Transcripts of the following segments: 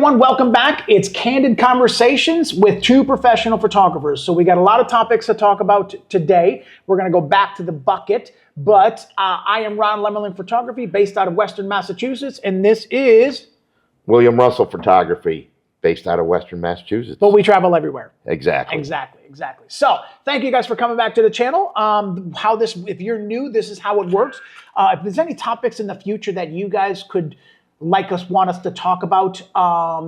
everyone, welcome back. It's Candid Conversations with two professional photographers. So we got a lot of topics to talk about today. We're going to go back to the bucket, but I am Ron Lemerlin Photography based out of Western Massachusetts, and this is William Russell Photography based out of Western Massachusetts. But we travel everywhere. Exactly. So thank you guys for coming back to the channel. If you're new, this is how it works. If there's any topics in the future that you guys could want us to talk about,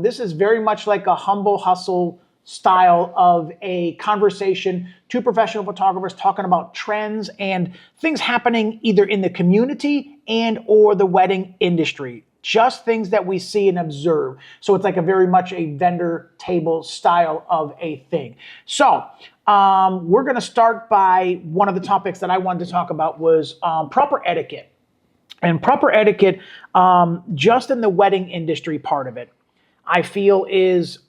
this is very much like a humble hustle style of a conversation. Two professional photographers talking about trends and things happening either in the community and or the wedding industry. Just things that we see and observe. So it's like a very much a vendor table style of a thing. So we're going to start by one of the topics that I wanted to talk about was proper etiquette. And proper etiquette, just in the wedding industry part of it, I feel is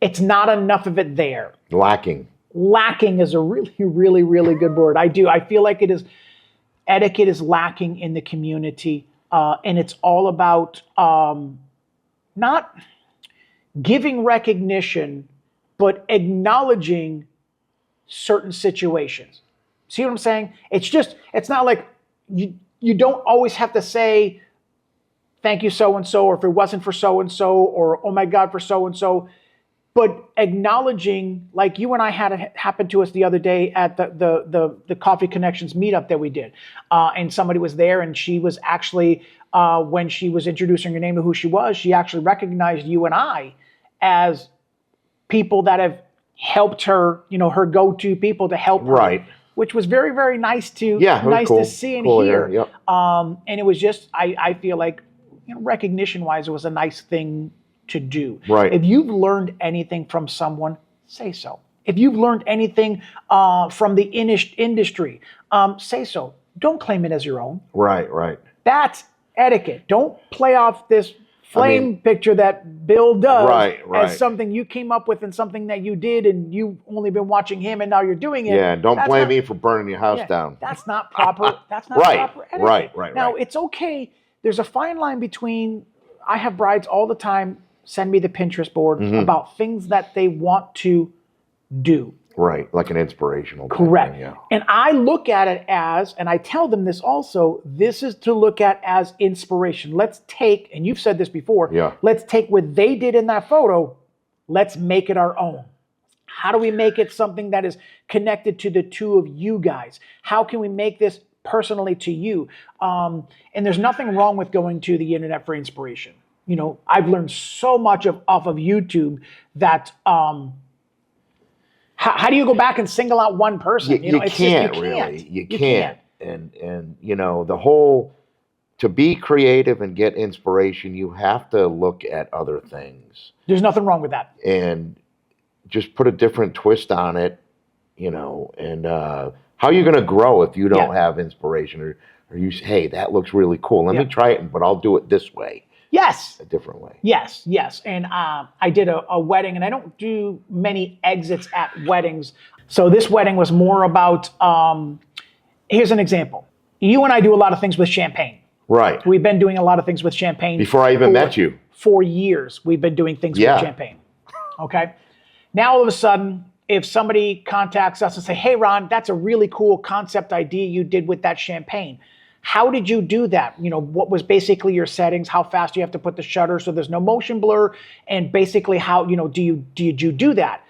it's not enough of it there. Lacking. Lacking is a really good word. I feel like etiquette is lacking in the community. And it's all about not giving recognition, but acknowledging certain situations. See what I'm saying? It's not like you don't always have to say, thank you, so-and-so, or if it wasn't for so-and-so, or oh my God, for so-and-so. But acknowledging, like you and I had it happen to us the other day at the Coffee Connections meetup that we did. And somebody was there, and she was actually, when she was introducing her name to who she was, she actually recognized you and I as people that have helped her, her go-to people to help her. Right. Which was very, very nice to cool. to see and Cool hear. Yep. And it was just, I feel like, recognition-wise, it was a nice thing to do. Right. If you've learned anything from someone, say so. If you've learned anything from the industry, say so. Don't claim it as your own. Right. That's etiquette. Don't play off this flame picture that Bill does as something you came up with and something that you did and you've only been watching him and now you're doing it. Yeah, don't blame me for burning your house down. That's not proper. That's not proper etiquette. Right. Now, it's okay. There's a fine line between, I have brides all the time send me the Pinterest board about things that they want to do. Right, like an inspirational. Correct. Thing, yeah. And I look at it as, and I tell them this also, this is to look at as inspiration. Let's take, and you've said this before, let's take what they did in that photo, let's make it our own. How do we make it something that is connected to the two of you guys? How can we make this personally to you? And there's nothing wrong with going to the internet for inspiration. I've learned so much off of YouTube that how do you go back and single out one person? You can't. And the whole, to be creative and get inspiration, you have to look at other things. There's nothing wrong with that. And just put a different twist on it, and how are you going to grow if you don't have inspiration or you say, hey, that looks really cool. Let me try it, but I'll do it this way. Yes. A different way. Yes. And I did a wedding, and I don't do many exits at weddings. So this wedding was more about, here's an example. You and I do a lot of things with champagne. Right. We've been doing a lot of things with champagne. Before I even met you. For years, we've been doing things with champagne. Okay. Now, all of a sudden, if somebody contacts us and say, hey, Ron, that's a really cool concept idea you did with that champagne. How did you do that? What was basically your settings? How fast do you have to put the shutter so there's no motion blur? And basically how, did you do that?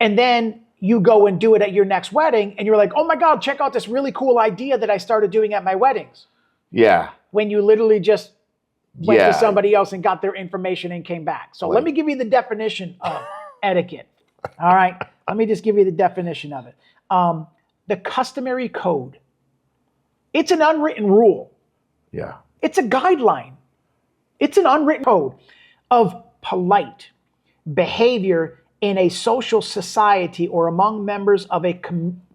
And then you go and do it at your next wedding and you're like, oh my God, check out this really cool idea that I started doing at my weddings. Yeah. When you literally just went to somebody else and got their information and came back. So let me give you the definition of etiquette. All right. Let me just give you the definition of it. The customary code. It's an unwritten rule. Yeah. It's a guideline. It's an unwritten code of polite behavior in a social society or among members of a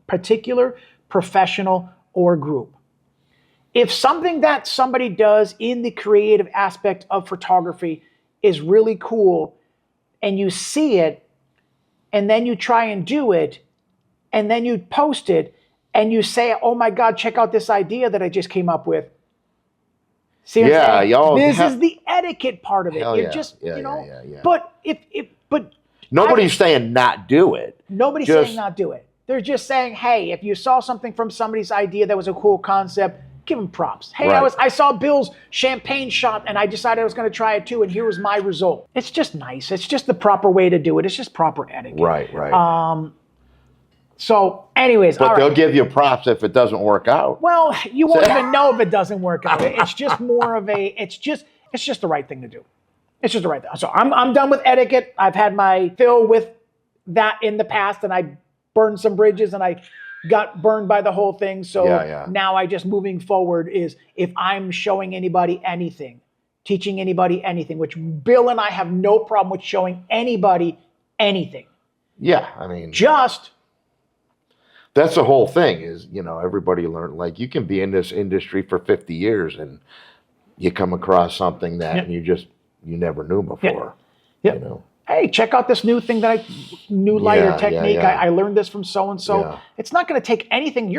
particular professional or group. If something that somebody does in the creative aspect of photography is really cool and you see it and then you try and do it and then you post it and you say, oh my God, check out this idea that I just came up with. See what I'm Yeah, saying? y'all This have- is the etiquette part of it. Hell You're yeah. just, Yeah, you know, yeah. but but Nobody's saying not do it. nobody's Just- saying not do it. They're just saying, hey, if you saw something from somebody's idea that was a cool concept, give them props. Hey, Right. I saw Bill's champagne shot and I decided I was going to try it too, and here was my result. It's just nice. It's just the proper way to do it. It's just proper etiquette. Right. So, anyways, But all they'll right. give you props if it doesn't work out. Well, you won't even know if it doesn't work out. It's just more of a. It's just the right thing to do. It's just the right thing. So I'm done with etiquette. I've had my fill with that in the past, and I burned some bridges, and I got burned by the whole thing. So Yeah. now I just moving forward is if I'm showing anybody anything, teaching anybody anything, which Bill and I have no problem with showing anybody anything. Yeah, I mean, Just that's the whole thing is, everybody learn, like you can be in this industry for 50 years and you come across something that you never knew before. Yeah. Hey, check out this new thing new lighter technique. yeah. I learned this from so-and-so. Yeah. It's not going to take anything.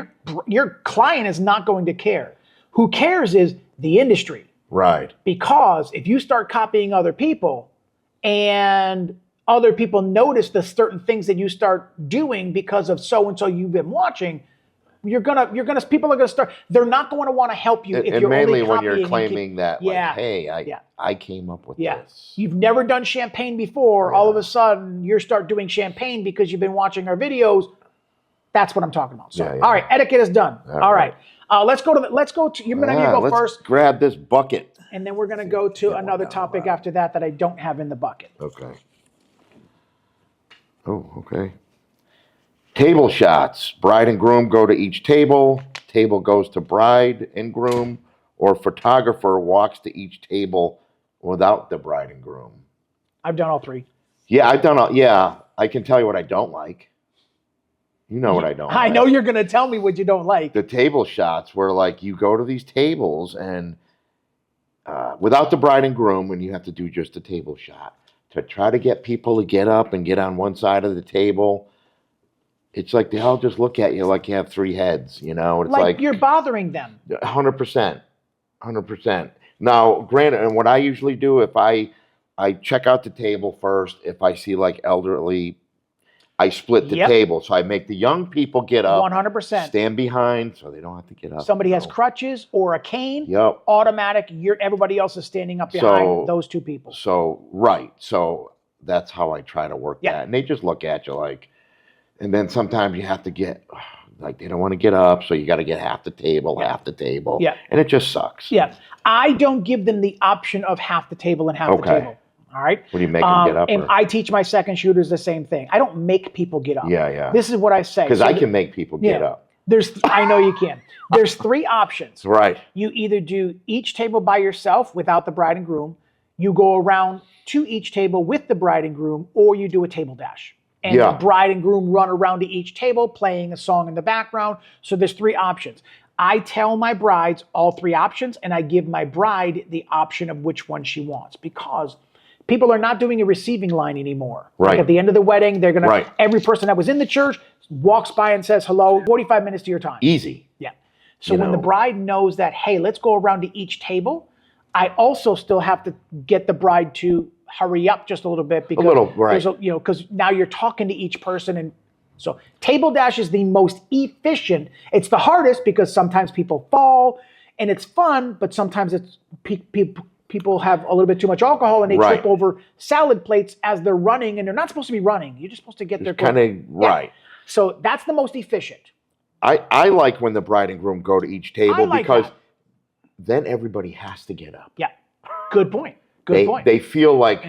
Your client is not going to care. Who cares is the industry. Right. Because if you start copying other people and other people notice the certain things that you start doing because of so-and-so you've been watching, people are gonna start, they're not going to want to help you if And you're mainly only when copying you're claiming that, Yeah. like, hey, I came up with this. You've never done champagne before. All of a sudden, you start doing champagne because you've been watching our videos. That's what I'm talking about. So, all right, etiquette is done. All right. Let's go to, you're going to go let's first. grab this bucket. And then we're going to go to another topic after that I don't have in the bucket. Okay. Oh, okay. Table shots. Bride and groom go to each table. Table goes to bride and groom. Or photographer walks to each table without the bride and groom. I've done all three. Yeah, I've done all. Yeah, I can tell you what I don't like. You know what I don't like. I know you're going to tell me what you don't like. The table shots where, like, you go to these tables and without the bride and groom, and you have to do just a table shot to try to get people to get up and get on one side of the table. It's like they all just look at you like you have three heads, It's like you're bothering them. 100%. 100%. Now, granted, and what I usually do, if I check out the table first, if I see like elderly, I split the table. So I make the young people get up, 100%. stand behind so they don't have to get up. Somebody has crutches or a cane, Yep. automatic, everybody else is standing up behind those two people. So, right. So that's how I try to work that. And they just look at you like, and then sometimes you have to get, like, they don't want to get up, so you got to get half the table. Yeah. And it just sucks. Yeah. I don't give them the option of half the table and half the table. All right. What do you make them get up? And I teach my second shooters the same thing. I don't make people get up. Yeah. This is what I say. Because I can make people get up. I know you can. There's three options. Right. You either do each table by yourself without the bride and groom, you go around to each table with the bride and groom, or you do a table dash. And the bride and groom run around to each table playing a song in the background. So there's three options. I tell my brides all three options, and I give my bride the option of which one she wants, because people are not doing a receiving line anymore. Right. Like at the end of the wedding, they're going to, every person that was in the church walks by and says, hello, 45 minutes to your time. Easy. Yeah. So when the bride knows that, hey, let's go around to each table, I also still have to get the bride to hurry up just a little bit, because because now you're talking to each person. And so table dash is the most efficient. It's the hardest because sometimes people fall and it's fun, but sometimes it's people have a little bit too much alcohol and they trip over salad plates as they're running, and they're not supposed to be running. You're just supposed to get their kind of right. So that's the most efficient. I like when the bride and groom go to each table, because that. Then everybody has to get up. Yeah. Good point. Good point. They feel like,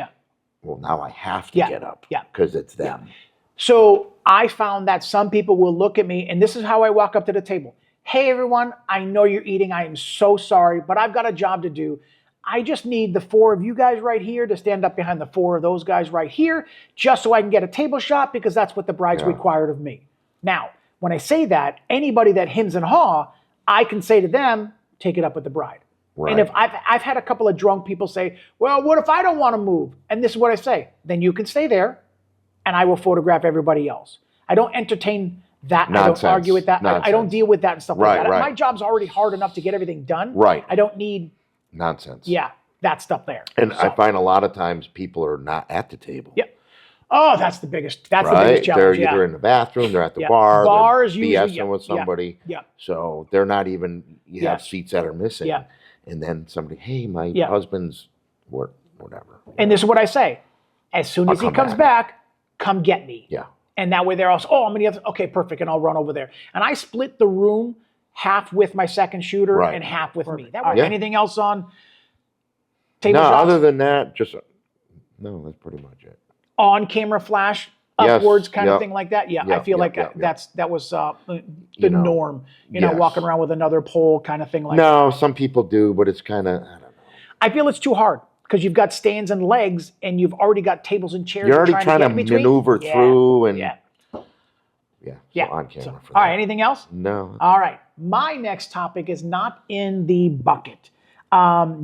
well, now I have to get up because it's them. So I found that some people will look at me, and this is how I walk up to the table. Hey, everyone, I know you're eating. I am so sorry, but I've got a job to do. I just need the four of you guys right here to stand up behind the four of those guys right here, just so I can get a table shot, because that's what the bride's required of me. Now, when I say that, anybody that hems and haw, I can say to them, take it up with the bride. Right. And if I've had a couple of drunk people say, well, what if I don't want to move? And this is what I say. Then you can stay there and I will photograph everybody else. I don't entertain that. Nonsense. I don't argue with that. I don't deal with that and stuff like that. Right. My job's already hard enough to get everything done. Right. I don't need Nonsense. Yeah, that stuff there. And So, I find a lot of times people are not at the table. Yep. Oh, that's the biggest Right? challenge. They're Yeah. either in the bathroom, they're at the Yeah. bar, Bars they're usually, BSing with somebody. Yeah. So they're not even, you have Yes. seats that are missing. Yeah. And then somebody, hey, my Yeah. husband's whatever. And this is what I say. As soon as he come comes back, come get me. Yeah. And that way they're also, I'm going to, okay, perfect. And I'll run over there. And I split the room half with my second shooter Right. and half with me. That All way, right. anything else on table No, shots? other than that, no, that's pretty much it. On camera flash, Yes, upwards kind of yep. thing like that. Yeah, I Yep, feel yep, like yep, yep. that was the You know, norm. yes. Walking around with another pole kind of thing like that. No, some people do, but it's kind of, I don't know. I feel it's too hard because you've got stands and legs and you've already got tables and chairs. You're already trying to get in between. maneuver Yeah, through and Yeah. so on camera. So, for all that. right, anything else? No. All right. My next topic is not in the bucket.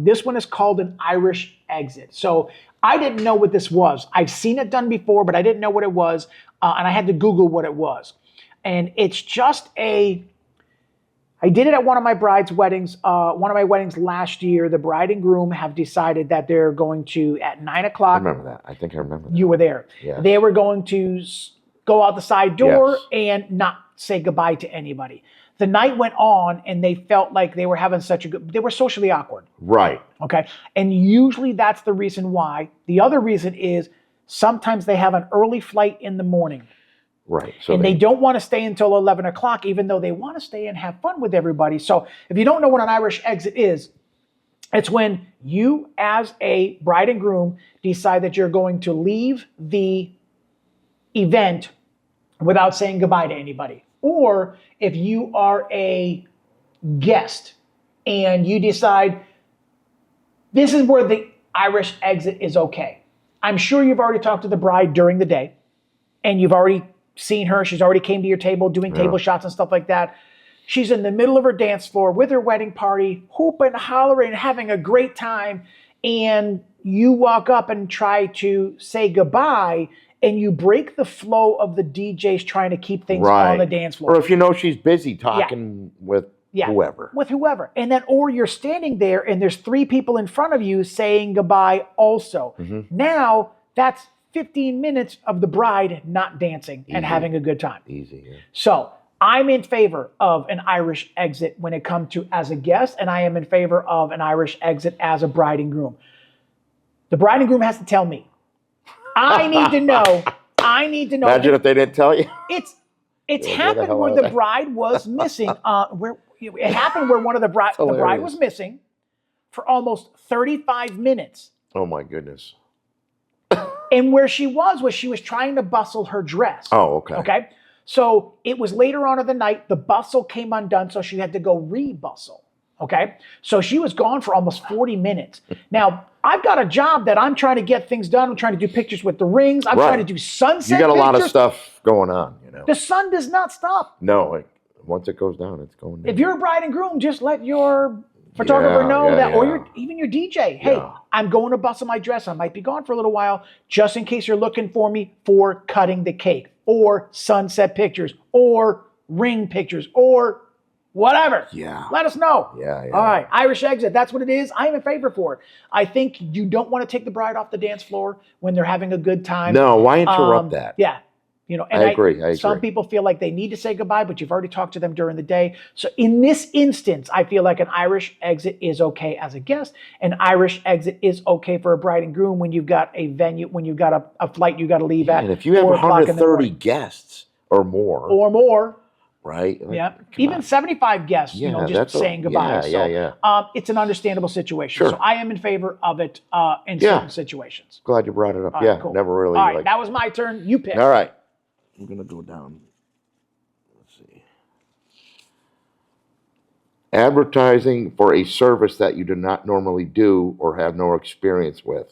This one is called an Irish exit. So I didn't know what this was. I've seen it done before, but I didn't know what it was. And I had to Google what it was. And it's just I did it at one of my bride's weddings. One of my weddings last year, the bride and groom have decided that they're going to, at 9 I o'clock. remember that. I think I remember that. You were there. Yes. They were going to go out the side door Yes. and not say goodbye to anybody. The night went on and they felt like they were having they were socially awkward. Right. Okay. And usually that's the reason why. The other reason is sometimes they have an early flight in the morning Right. So and they don't want to stay until 11 o'clock, even though they want to stay and have fun with everybody. So if you don't know what an Irish exit is, it's when you as a bride and groom decide that you're going to leave the event without saying goodbye to anybody. Or if you are a guest and you decide this is where the Irish exit is okay. I'm sure you've already talked to the bride during the day and you've already seen her. She's already came to your table doing table shots and stuff like that. She's in the middle of her dance floor with her wedding party, hooping, hollering, having a great time. And you walk up and try to say goodbye and you break the flow of the DJs trying to keep things on the dance floor. Or if you know she's busy talking with whoever. With whoever. And then, or you're standing there and there's 3 people in front of you saying goodbye also. Now, that's 15 minutes of the bride not dancing and having a good time. Easy, yeah. So, I'm in favor of an Irish exit when it comes to as a guest, and I am in favor of an Irish exit as a bride and groom. The bride and groom has to tell me. I need to know. Imagine if they didn't tell you. It's Yeah, happened where the bride was missing. It happened where one of the bride was missing for almost 35 minutes. Oh my goodness. And where she was trying to bustle her dress. Oh, okay. Okay. So it was later on in the night, the bustle came undone, so she had to go re-bustle. Okay. So she was gone for almost 40 minutes. Now, I've got a job that I'm trying to get things done. I'm trying to do pictures with the rings. I'm trying to do sunset You got a lot of pictures. stuff going on, you know. The sun does not stop. No, once it goes down, it's going down. If you're a bride and groom, just let your photographer know that, or even your DJ. Hey, I'm going to bustle my dress. I might be gone for a little while, just in case you're looking for me for cutting the cake, or sunset pictures, or ring pictures, or whatever. Yeah. Let us know. Yeah. All right. Irish exit. That's what it is. I am in favor for it. I think you don't want to take the bride off the dance floor when they're having a good time. No, why interrupt that? Yeah. You know, and I agree. Some people feel like they need to say goodbye, but you've already talked to them during the day. So in this instance, I feel like an Irish exit is okay as a guest. An Irish exit is okay for a bride and groom when you've got a venue, when you've got a flight you got to leave at. And if you have 4 o'clock in the 130 morning. guests or more, right? Like, Yeah. Even 75 guests, Yeah, just saying goodbye. It's an understandable situation. Sure. So I am in favor of it in certain situations. Glad you brought it up. All right, cool. Never really. All right, that was my turn. You pick. All right. I'm going to go down. Let's see. Advertising for a service that you do not normally do or have no experience with.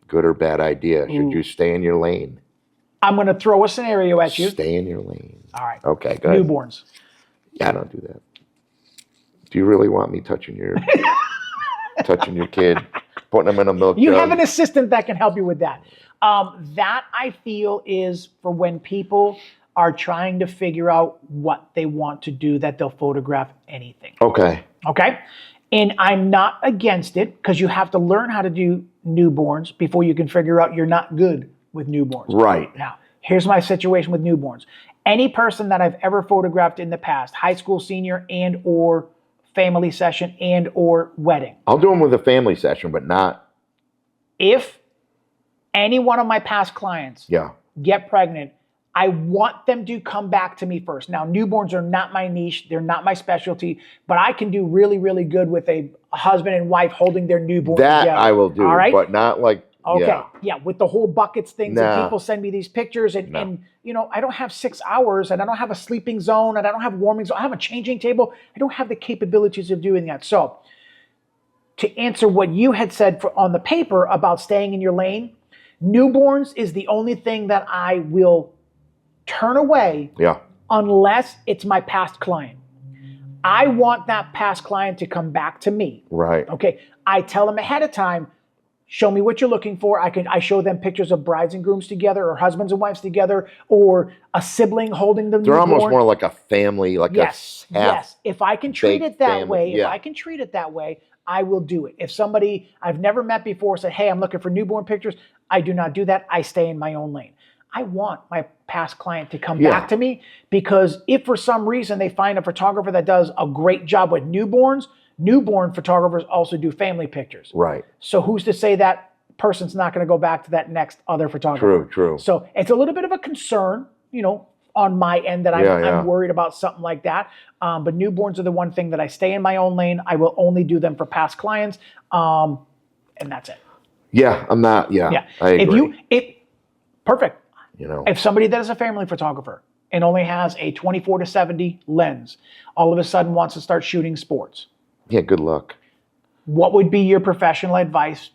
Good or bad idea? Should you stay in your lane? I'm going to throw a scenario at you. Stay in your lane. All right. Okay, go ahead. Newborns. Yeah, I don't do that. Do you really want me touching your kid, putting them in a milk You jug? have an assistant that can help you with that. That I feel is for when people are trying to figure out what they want to do, that they'll photograph anything. Okay. Okay? And I'm not against it because you have to learn how to do newborns before you can figure out you're not good with newborns. Right. Now, here's my situation with newborns. Any person that I've ever photographed in the past, high school senior and or family session and or wedding. I'll do them with a family session, but not. If any one of my past clients get pregnant, I want them to come back to me first. Now, newborns are not my niche. They're not my specialty, but I can do really, really good with a husband and wife holding their newborn That together. I will do, all right? but not like, okay. Yeah, with the whole buckets things, and Nah. people send me these pictures, and you know, I don't have 6 hours, and I don't have a sleeping zone, and I don't have warming zone. I have a changing table. I don't have the capabilities of doing that. So, to answer what you had said on the paper about staying in your lane, newborns is the only thing that I will turn away unless it's my past client. I want that past client to come back to me. Right. Okay. I tell them ahead of time, show me what you're looking for. I show them pictures of brides and grooms together, or husbands and wives together, or a sibling holding the They're newborn. almost more like a family, like yes, a yes. If I can treat it that family. way, if I can treat it that way, I will do it. If somebody I've never met before said, hey, I'm looking for newborn pictures, I do not do that. I stay in my own lane. I want my past client to come back to me, because if for some reason they find a photographer that does a great job with newborns, newborn photographers also do family pictures. Right. So who's to say that person's not going to go back to that next other photographer? True. So it's a little bit of a concern, you know, on my end that I'm worried about something like that. But newborns are the one thing that I stay in my own lane. I will only do them for past clients. And that's it. Yeah, I'm not. Yeah. I agree. Perfect. You know, if somebody that is a family photographer and only has a 24 to 70 lens, all of a sudden wants to start shooting sports. Yeah, good luck. What would be your professional advice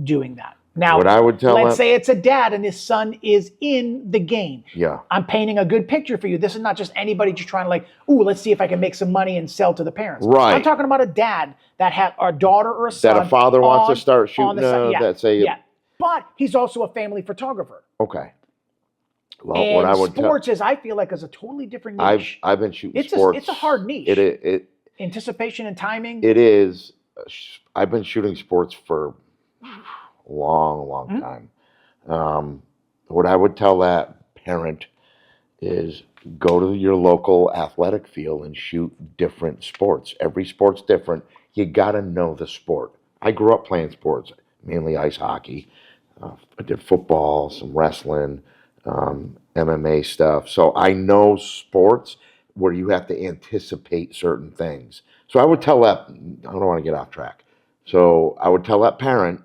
doing that? Now, what I would tell let's say it's a dad and his son is in the game. Yeah. I'm painting a good picture for you. This is not just anybody just trying to like, ooh, let's see if I can make some money and sell to the parents. Right. I'm talking about a dad that had a daughter or a son. That a father wants to start shooting. But he's also a family photographer. Okay. Well, and what I would sports is, I feel like, is a totally different niche. I've been shooting sports. It's a hard niche. Anticipation and timing. It is. I've been shooting sports for a long time. What I would tell that parent is go to your local athletic field and shoot different sports. Every sport's different. You got to know the sport. I grew up playing sports, mainly ice hockey. I did football, some wrestling, MMA stuff. So I know sports where you have to anticipate certain things. So I would tell that, I don't want to get off track. So I would tell that parent,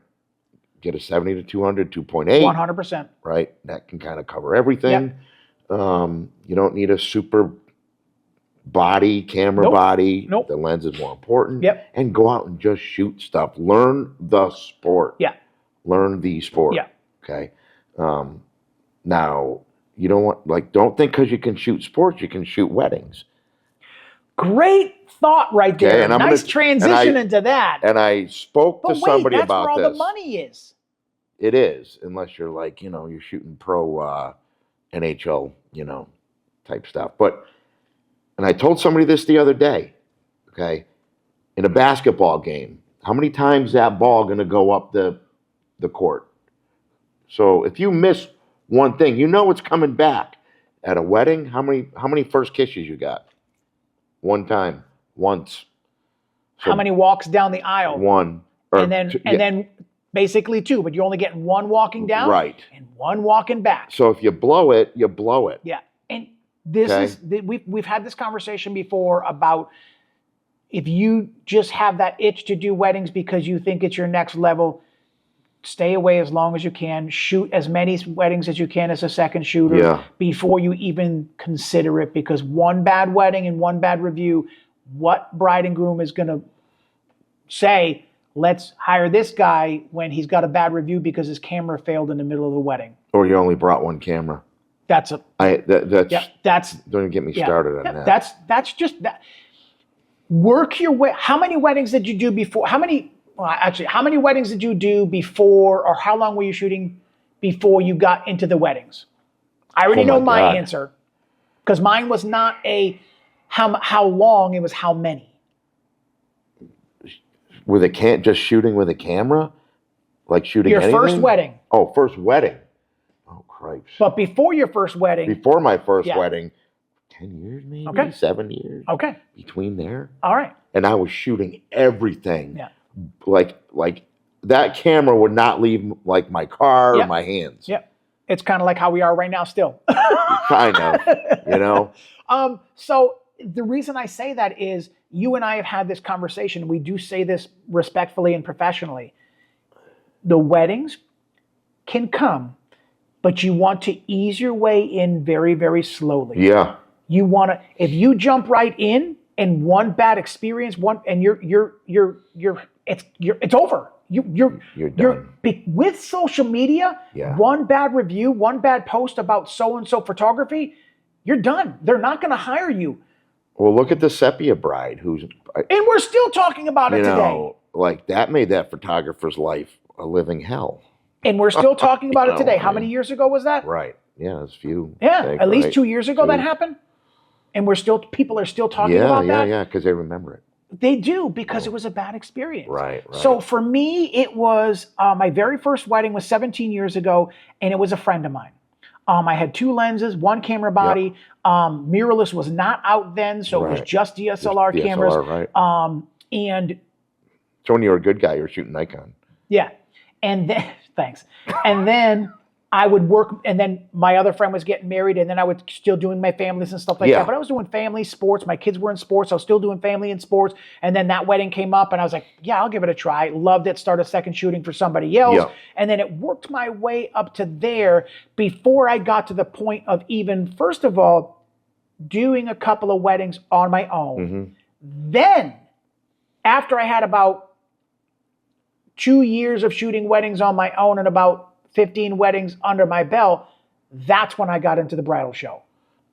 get a 70 to 200, 2.8. 100%. Right? That can kind of cover everything. Yep. You don't need a super camera body. Nope. The lens is more important. Yep. And go out and just shoot stuff. Learn the sport. Yeah. Learn the sport. Yeah. Okay. Now, you don't think because you can shoot sports, you can shoot weddings. Great thought right there. Okay, and nice transition into that. And I spoke to somebody that's about where all this. the money is. It is, unless you're like, you're shooting pro NHL, type stuff. And I told somebody this the other day, okay? In a basketball game, how many times is that ball going to go up the court? So if you miss one thing, it's coming back. At a wedding, how many first kisses you got? One time, once. So how many walks down the aisle? One. And then basically two, but you're only getting one walking down, right, and one walking back. So if you blow it, you blow it. Yeah, and this is we've had this conversation before about if you just have that itch to do weddings because you think it's your next level. Stay away as long as you can. Shoot as many weddings as you can as a second shooter before you even consider it, because one bad wedding and one bad review, what bride and groom is going to say, let's hire this guy when he's got a bad review because his camera failed in the middle of the wedding. Or you only brought one camera. That's don't even get me started on that. That's just that. Work your way. How many weddings did you do before? How many weddings did you do before, or how long were you shooting before you got into the weddings? I already know my answer, because mine was not how long, it was how many. With just shooting with a camera? Like shooting Your anything? first wedding. Oh, first wedding. Oh, Christ. But before your first wedding. Before my first wedding, 10 years maybe? Okay. 7 years? Okay. Between there. All right. And I was shooting everything. Yeah. Like that camera would not leave like my car or my hands. Yep. It's kind of like how we are right now still. Kind of, you know? So the reason I say that is you and I have had this conversation. We do say this respectfully and professionally. The weddings can come, but you want to ease your way in very, very slowly. Yeah. You want to, if you jump right in and one bad experience, it's over. You're done. With social media, one bad review, one bad post about so-and-so photography, you're done. They're not going to hire you. Well, look at the sepia bride who's... And we're still talking about it today. Like that made that photographer's life a living hell. And we're still talking about it today. How many years ago was that? Right. Yeah, it's few. Yeah, at least 2 years ago that happened. And people are still talking about that. Yeah, because they remember it. They do, because it was a bad experience. Right. So for me, it was my very first wedding was 17 years ago, and it was a friend of mine. I had 2 lenses, 1 camera body. Mirrorless was not out then, so it was just DSLR cameras. Right. And so when you were a good guy, you were shooting Nikon. Yeah. And then, thanks. And then I would work, and then my other friend was getting married, and then I was still doing my families and stuff like that. But I was doing family, sports. My kids were in sports. I was still doing family and sports. And then that wedding came up, and I was like, yeah, I'll give it a try. Loved it. Started second shooting for somebody else. Yeah. And then it worked my way up to there before I got to the point of even, first of all, doing a couple of weddings on my own. Mm-hmm. Then, after I had about 2 years of shooting weddings on my own and about 15 weddings under my belt, that's when I got into the bridal show.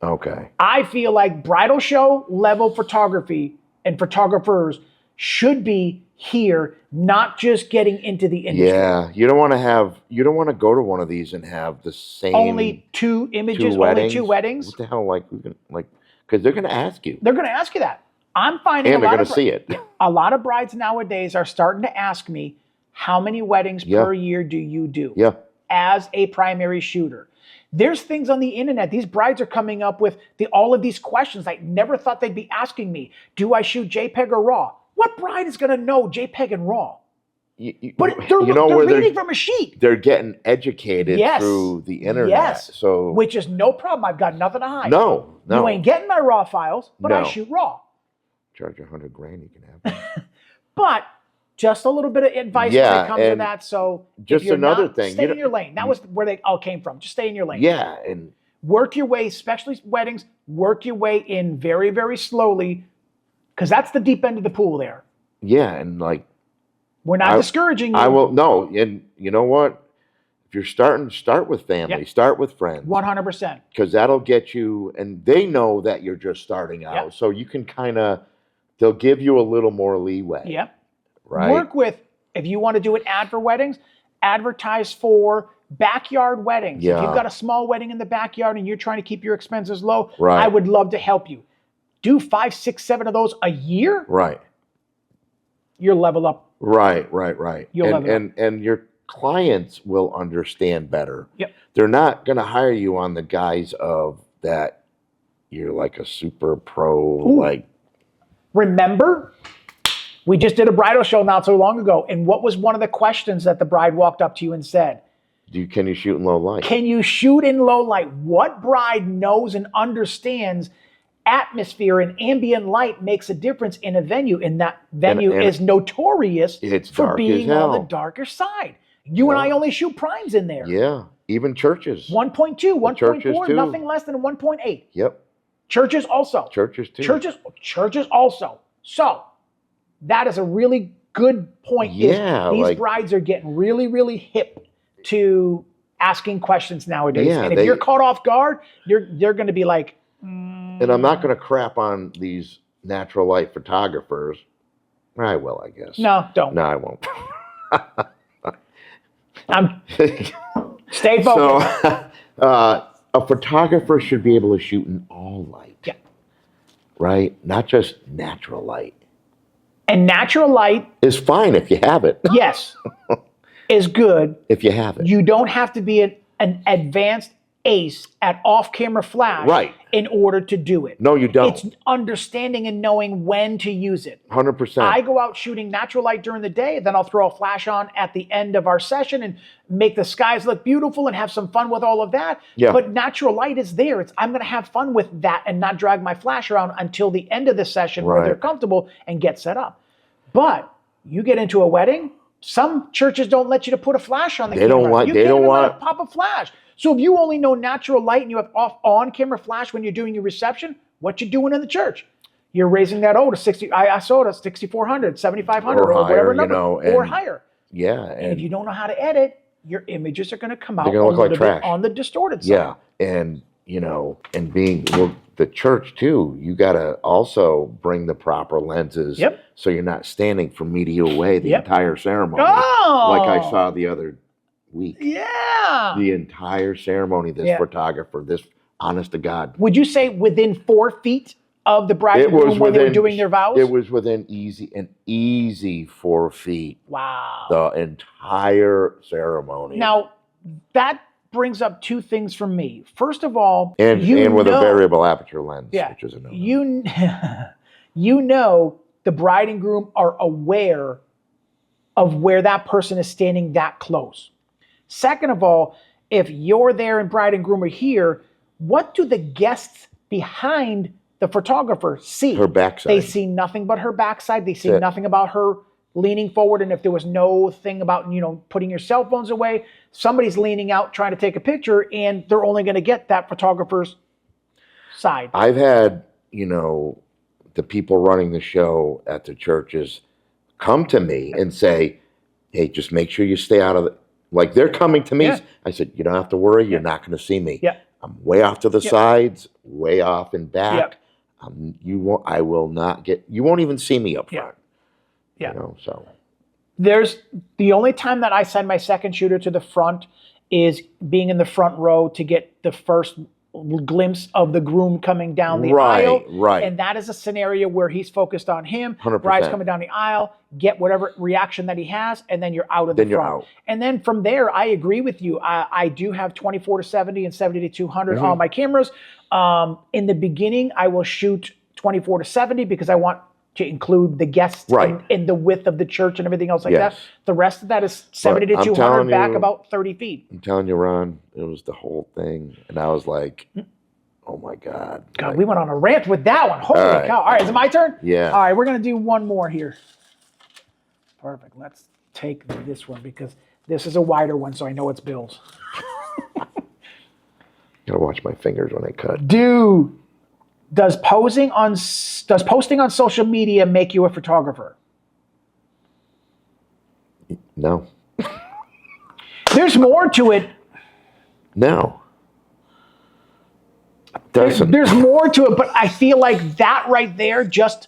Okay. I feel like bridal show level photography and photographers should be here, not just getting into the industry. Yeah, you don't want to go to one of these and have the same only 2 images, only 2 weddings. What the hell, because they're going to ask you. They're going to ask you that. I'm finding and they're going to see it. A lot of brides nowadays are starting to ask me, how many weddings per year do you do? Yeah. As a primary shooter. There's things on the internet. These brides are coming up with all of these questions I never thought they'd be asking me. Do I shoot JPEG or RAW? What bride is going to know JPEG and RAW? But they're reading from a sheet. They're getting educated through the internet. Yes. So, which is no problem. I've got nothing to hide. No. You ain't getting my RAW files, but I shoot RAW. Charge $100,000, you can have them. But just a little bit of advice when it comes to that. So just another thing, stay in your lane. That was where they all came from. Just stay in your lane. Yeah, and work your way, especially weddings. Work your way in very, very slowly, because that's the deep end of the pool there. Yeah, and we're not discouraging you. I will and you know what? If you're start with family, start with friends. 100%. Because that'll get you, and they know that you're just starting out, so you can they'll give you a little more leeway. Yep. Right. Work with, if you want to do an ad for weddings, advertise for backyard weddings. Yeah. If you've got a small wedding in the backyard and you're trying to keep your expenses low, I would love to help you. Do 5, 6, 7 of those a year. Right. You'll level up. Right. You'll level up. And your clients will understand better. Yep. They're not going to hire you on the guise of that you're like a super pro, Remember? We just did a bridal show not so long ago, and what was one of the questions that the bride walked up to you and said? Can you shoot in low light? Can you shoot in low light? What bride knows and understands atmosphere and ambient light makes a difference in a venue, and that venue is notorious for being on the darker side. You and I only shoot primes in there. Yeah, even churches. 1.2, 1.4, nothing less than 1.8. Yep. Churches also. Churches too. Churches also. So that is a really good point. Yeah. These brides are getting really, really hip to asking questions nowadays. Yeah, and if you're caught off guard, they're going to be like. And I'm not going to crap on these natural light photographers. I will, I guess. No, don't. No, I won't. Stay focused. So, a photographer should be able to shoot in all light. Yeah. Right? Not just natural light. And natural light is fine if you have it. yes, is good. If you have it. You don't have to be an advanced ace at off-camera flash in order to do it. No, you don't. It's understanding and knowing when to use it. 100%. I go out shooting natural light during the day, then I'll throw a flash on at the end of our session and make the skies look beautiful and have some fun with all of that. Yeah. But natural light is there. I'm going to have fun with that and not drag my flash around until the end of the session where they're comfortable and get set up. But you get into a wedding, some churches don't let you to put a flash on the camera. They don't want to pop a flash. So if you only know natural light and you have on-camera flash when you're doing your reception, what you doing in the church? You're raising that to 60. I saw it at 6,400, 7,500, or whatever number, or higher. Yeah, and if you don't know how to edit, your images are going to come out a little like bit trash on the distorted side. Yeah, and and being the church too, you got to also bring the proper lenses. Yep. So you're not standing from media away the entire ceremony, like I saw the other week. Yeah. The entire ceremony, this photographer, this honest to God. Would you say within 4 feet of the bride and groom when they were doing their vows? It was within an easy 4 feet. Wow. The entire ceremony. Now, that brings up two things for me. First of all, and with a variable aperture lens, which is another. You know the bride and groom are aware of where that person is standing that close. Second of all, if you're there and bride and groom are here, what do the guests behind the photographer see? Her backside. They see nothing but her backside. They see nothing about her leaning forward. And if there was no thing about, putting your cell phones away, somebody's leaning out trying to take a picture and they're only going to get that photographer's side. I've had, the people running the show at the churches come to me and say, hey, just make sure you stay out of it. Like they're coming to me. Yeah. I said, you don't have to worry. You're not going to see me. Yeah. I'm way off to the sides, way off and back. I will not you won't even see me up front. Yeah. So there's the only time that I send my second shooter to the front is being in the front row to get the first glimpse of the groom coming down the aisle. Right. And that is a scenario where he's focused on him. 100%. Bride's coming down the aisle, get whatever reaction that he has, and then you're out of the front. You're out. And then from there, I agree with you. I do have 24-70 and 70-200 on my cameras. In the beginning, I will shoot 24-70 because I want to include the guests in the width of the church and everything else like that. The rest of that is 70-200 back about 30 feet. I'm telling you, Ron, it was the whole thing. And I was like, oh my God. God, we went on a rant with that one. Holy cow. All right, is it my turn? Yeah. All right, we're going to do one more here. Perfect. Let's take this one because this is a wider one, so I know it's Bill's. Gotta watch my fingers when I cut. Does posting on social media make you a photographer? No. There's more to it. No. There's more to it, but I feel like that right there just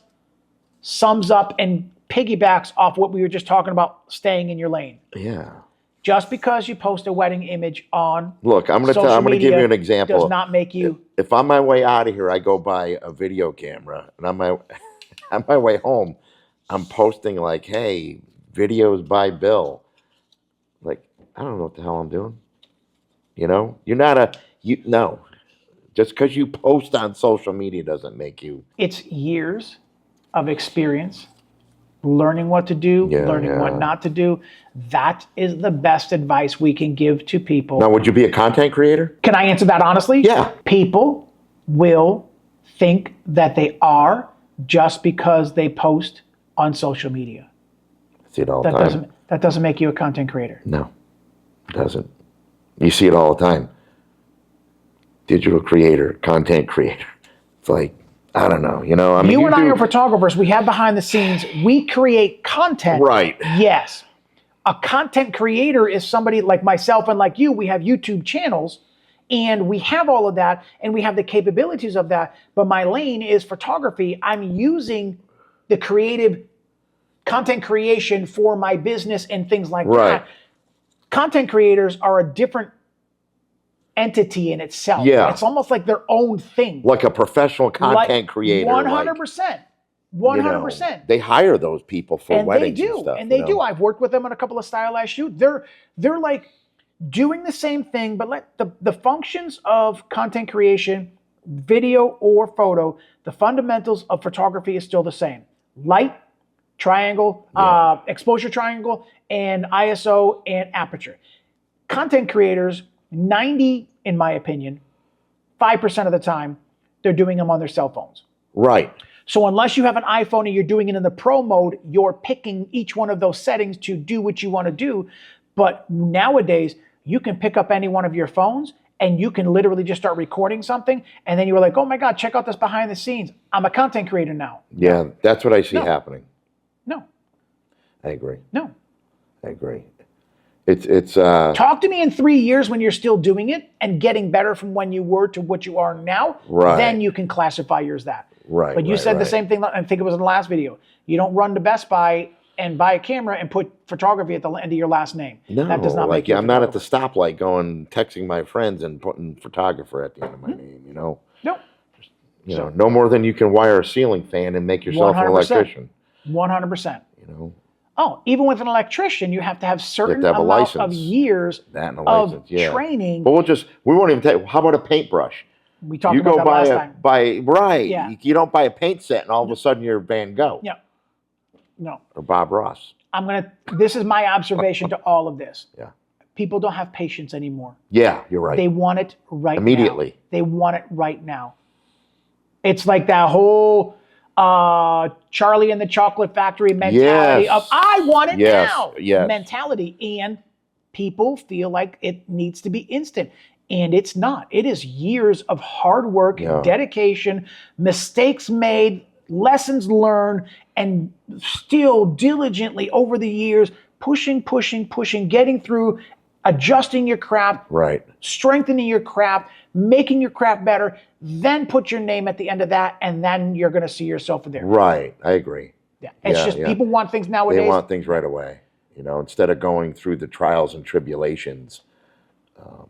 sums up and piggybacks off what we were just talking about, staying in your lane. Yeah. Just because you post a wedding image on Look, I'm going to give you an example. Does not make you. If on my way out of here, I go buy a video camera, and on my way home, I'm posting like, "Hey, videos by Bill." Like, I don't know what the hell I'm doing. You're not no. Just because you post on social media doesn't make you. It's years of experience. Learning what to do, learning what not to do. That is the best advice we can give to people. Now, would you be a content creator? Can I answer that honestly? Yeah. People will think that they are just because they post on social media. I see it all the time. That doesn't make you a content creator. No, it doesn't. You see it all the time. Digital creator, content creator. It's like, I don't know. I mean, you and I are photographers. We have behind the scenes. We create content. Right. Yes. A content creator is somebody like myself and like you. We have YouTube channels and we have all of that and we have the capabilities of that. But my lane is photography. I'm using the creative content creation for my business and things like that. Content creators are a different entity in itself. Yeah. It's almost like their own thing. Like a professional content creator. 100%. 100%. They hire those people for And weddings they do, and stuff. and they do. I've worked with them on a couple of stylized shoots. They're like doing the same thing, but let the functions of content creation, video or photo, the fundamentals of photography is still the same. Light, triangle, exposure triangle, and ISO and aperture. Content creators, 90, in my opinion, 5% of the time, they're doing them on their cell phones. Right. So unless you have an iPhone and you're doing it in the pro mode, you're picking each one of those settings to do what you want to do. But nowadays, you can pick up any one of your phones and you can literally just start recording something. And then you were like, oh my God, check out this behind the scenes. I'm a content creator now. Yeah, that's what I see happening. No. I agree. No. I agree. It's Talk to me in 3 years when you're still doing it and getting better from when you were to what you are now. Right. Then you can classify yours that. Right. But you said the same thing, I think it was in the last video. You don't run to Best Buy and buy a camera and put photography at the end of your last name. No, that does not make you I'm not at the stoplight going, texting my friends and putting photographer at the end of my name, No. No more than you can wire a ceiling fan and make yourself 100%. an electrician. 100%. Oh, even with an electrician, you have to have certain amount of years of training. But we won't even take, how about a paintbrush? We talked about that last time. Yeah. You don't buy a paint set and all of a sudden you're Van Gogh. Yeah. No. Or Bob Ross. This is my observation to all of this. Yeah. People don't have patience anymore. Yeah, you're right. They want it immediately. now. They want it right now. It's like that whole Charlie and the Chocolate Factory mentality of I want it now mentality. And people feel like it needs to be instant. And it's not. It is years of hard work, dedication, mistakes made, lessons learned, and still diligently over the years, pushing, getting through, adjusting your craft, strengthening your craft, making your craft better, then put your name at the end of that, and then you're going to see yourself in there. Right. I agree. Yeah. It's just people want things nowadays. They want things right away, instead of going through the trials and tribulations.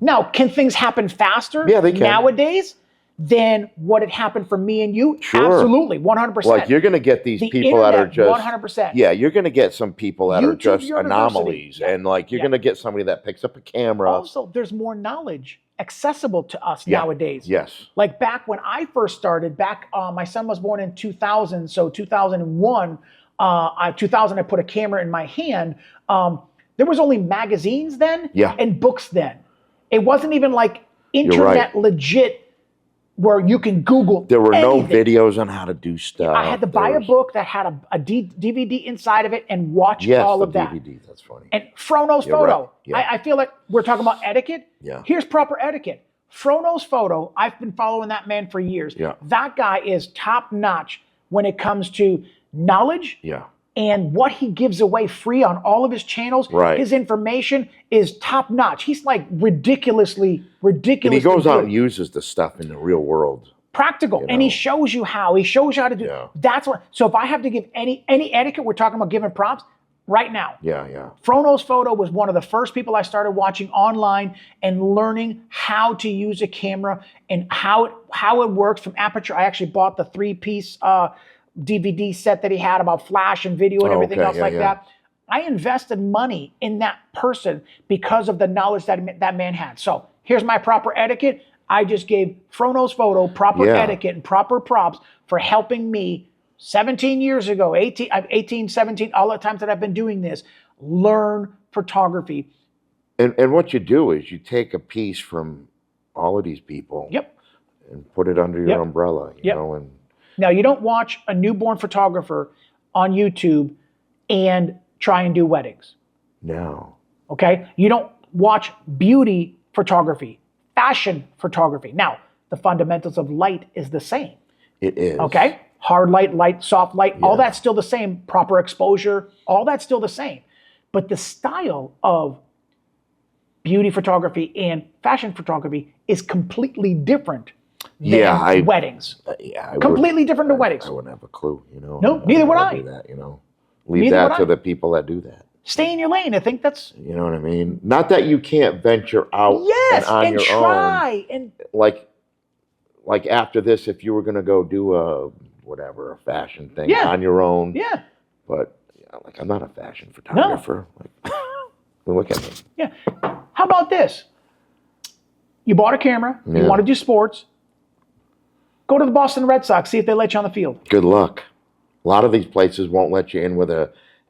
Now, can things happen faster they can. Nowadays than what had happened for me and you? Sure. Absolutely, 100%. Like you're going to get these people that are just 100%. Yeah, you're going to get some people that are just University. anomalies, and like you're going to get somebody that picks up a camera. Also, there's more knowledge accessible to us nowadays. Yes. Like back when I first started, my son was born in 2000, so 2001, 2000, I put a camera in my hand. There was only magazines then and books then. It wasn't even like internet legit where you can Google There were anything. no videos on how to do stuff. I had to buy a book that had a DVD inside of it and watch all of that. DVD, that's funny. And Fro Knows Photo. Right. Yeah. I feel like we're talking about etiquette. Yeah. Here's proper etiquette. Fro Knows Photo, I've been following that man for years. Yeah. That guy is top notch when it comes to knowledge. Yeah. And what he gives away free on all of his channels, his information is top notch. He's like ridiculously. And he goes out and uses the stuff in the real world. Practical. And he shows you how. He shows you how to do. That's what. So if I have to give any etiquette, we're talking about giving props right now. Yeah. Fro Knows Photo was one of the first people I started watching online and learning how to use a camera and how it works from aperture. I actually bought the 3-piece DVD set that he had about flash and video and everything else that. I invested money in that person because of the knowledge that man had. So here's my proper etiquette. I just gave Fro Knows Photo proper etiquette and proper props for helping me 17 years ago, 18, 17, all the times that I've been doing this, learn photography. And what you do is you take a piece from all of these people and put it under your umbrella, you know, and now, you don't watch a newborn photographer on YouTube and try and do weddings. No. Okay? You don't watch beauty photography, fashion photography. Now, the fundamentals of light is the same. It is. Okay? Hard light, soft light, all that's still the same. Proper exposure, all that's still the same. But the style of beauty photography and fashion photography is completely different than weddings. Completely different to weddings. I wouldn't have a clue, you know. No, neither would I. Do that, you know. Leave that to the people that do that. Stay in your lane. I think that's. You know what I mean? Not that you can't venture out and on your try own. And like after this, if you were going to go do a whatever, a fashion thing Yeah. on your own. Yeah. But like, I'm not a fashion photographer. Like, look at me. Yeah. How about this? You bought a camera. You want to do sports. Go to the Boston Red Sox. See if they let you on the field. Good luck. A lot of these places won't let you in with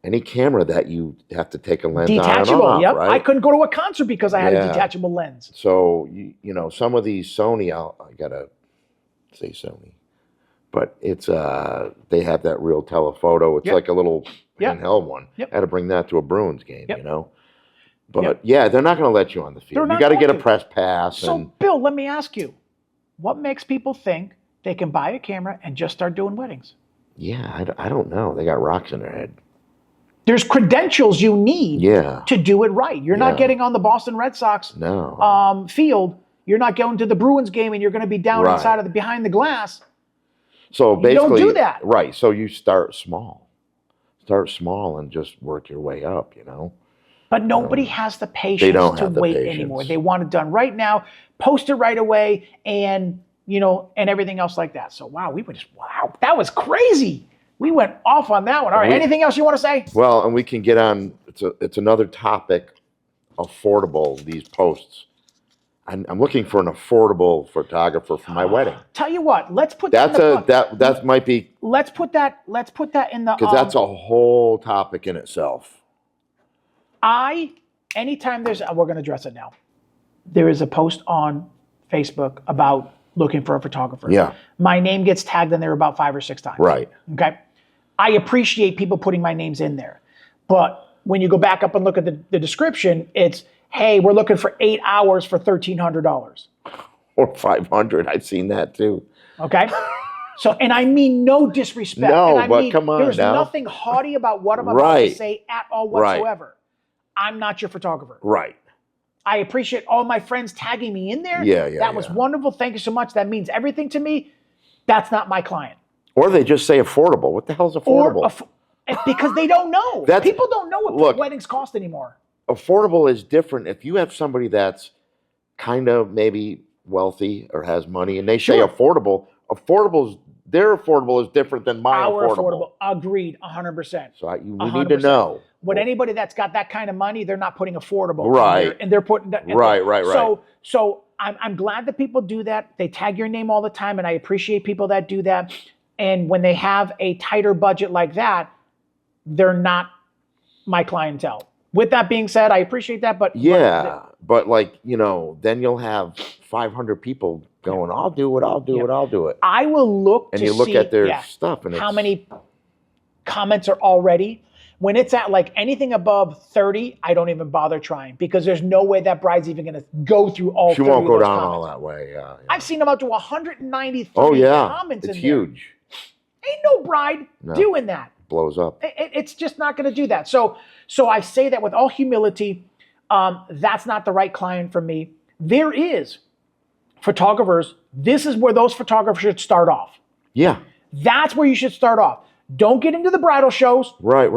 any camera that you have to take a lens Detachable. on and off, right? I couldn't go to a concert because I had a detachable lens. So you know, some of these Sony, I gotta say Sony, but it's they have that real telephoto. It's like a little handheld one. I had to bring that to a Bruins game, you know. But yeah, they're not going to let you on the field. You got to get a press pass. So Bill, let me ask you, what makes people think they can buy a camera and just start doing weddings? Yeah, I don't know. They got rocks in their head. There's credentials you need to do it right. You're not getting on the Boston Red Sox field. You're not going to the Bruins game and you're going to be down inside of behind the glass. So basically, you don't do that. Right. So you start small. Start small and just work your way up, you know. But nobody has the patience to wait anymore. They want it done right now, post it right away, and and everything else like that. So wow, that was crazy. We went off on that one. All right, anything else you want to say? Well, and we can get on. It's another topic. Affordable, these posts. I'm looking for an affordable photographer for my wedding. Tell you what, let's put that might be. Let's put that in the because that's a whole topic in itself. Anytime we're going to address it now. There is a post on Facebook about looking for a photographer. Yeah. My name gets tagged in there about 5 or 6 times. Right. Okay. I appreciate people putting my names in there. But when you go back up and look at the description, it's, hey, we're looking for 8 hours for $1,300. Or 500. I've seen that too. Okay. So, and I mean no disrespect. No, and but come on there's now. nothing haughty about what I'm about to say at all whatsoever. Right. I'm not your photographer. Right. I appreciate all my friends tagging me in there. Yeah. That was wonderful. Thank you so much. That means everything to me. That's not my client. Or they just say affordable. What the hell's affordable? Because they don't know. People don't know what weddings cost anymore. Affordable is different. If you have somebody that's kind of maybe wealthy or has money and they say affordable, their affordable is different than my affordable. Agreed, 100%. So we need to know. But anybody that's got that kind of money, they're not putting affordable. Right. And they're putting that. Right. So I'm glad that people do that. They tag your name all the time, and I appreciate people that do that. And when they have a tighter budget like that, they're not my clientele. With that being said, I appreciate that. But but like, then you'll have 500 people going, I'll do it. I will look and to you look see at their stuff and how many comments are already. When it's at like anything above 30, I don't even bother trying because there's no way that bride's even going to go through all 30 She won't go down comments. all that way. Yeah. I've seen them up to 193 comments it's in huge. There. Ain't no bride doing that. Blows up. It's just not going to do that. So I say that with all humility, that's not the right client for me. There is photographers. This is where those photographers should start off. Yeah. That's where you should start off. Don't get into the bridal shows. Right.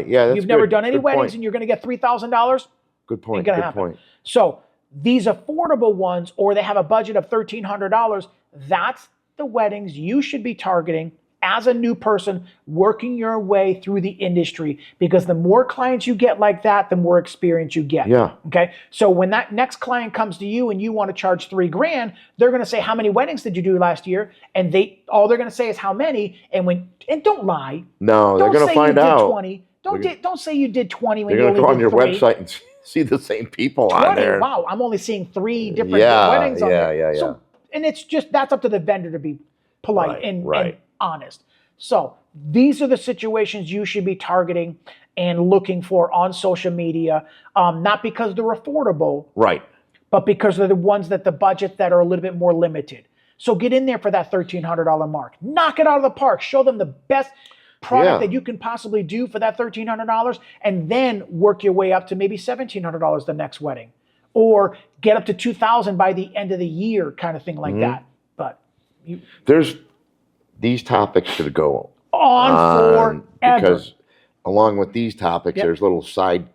Yeah, that's You've never done any weddings and you're going to get $3,000. Good point. Ain't going to happen. So these affordable ones, or they have a budget of $1,300, that's the weddings you should be targeting as a new person working your way through the industry, because the more clients you get like that, the more experience you get. Yeah. Okay. So when that next client comes to you and you want to charge $3,000, they're going to say, how many weddings did you do last year? And all they're going to say is how many. And don't lie. No, they're going to find out. 20. Don't say you did 20 when you're you only going to did go on your 3. website and see the same people 20, on there. Wow. I'm only seeing 3 different weddings on there. Yeah. So, and it's just, that's up to the vendor to be polite and honest. So these are the situations you should be targeting and looking for on social media, not because they're affordable, right, but because they're the ones that the budgets that are a little bit more limited. So get in there for that $1,300 mark. Knock it out of the park. Show them the best product that you can possibly do for that $1,300, and then work your way up to maybe $1,700 the next wedding, or get up to $2,000 by the end of the year, kind of thing like that. But these topics should go on forever. Because along with these topics, there's little side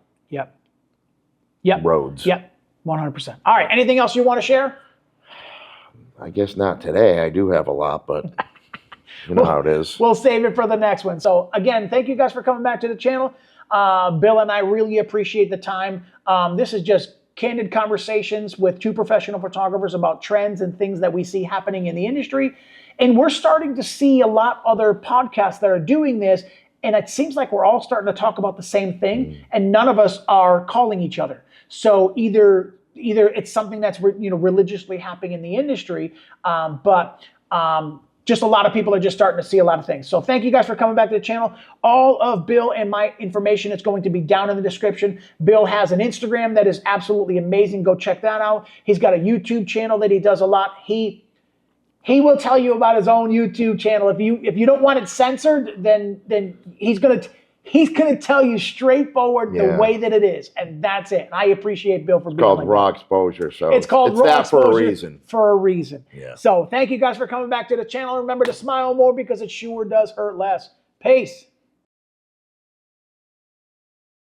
roads. Yep, 100%. All right, anything else you want to share? I guess not today. I do have a lot, but... You know how it is. We'll save it for the next one. So again, thank you guys for coming back to the channel. Bill and I really appreciate the time. This is just candid conversations with two professional photographers about trends and things that we see happening in the industry. And we're starting to see a lot other podcasts that are doing this. And it seems like we're all starting to talk about the same thing, and none of us are calling each other. So either it's something that's religiously happening in the industry, but just a lot of people are just starting to see a lot of things. So thank you guys for coming back to the channel. All of Bill and my information is going to be down in the description. Bill has an Instagram that is absolutely amazing. Go check that out. He's got a YouTube channel that he does a lot. He will tell you about his own YouTube channel. If you don't want it censored, then he's gonna tell you straightforward the way that it is, and that's it. I appreciate Bill for being called like raw that. exposure. So it's called raw that exposure for a reason. For a reason. Yeah. So thank you guys for coming back to the channel. Remember to smile more because it sure does hurt less. Peace.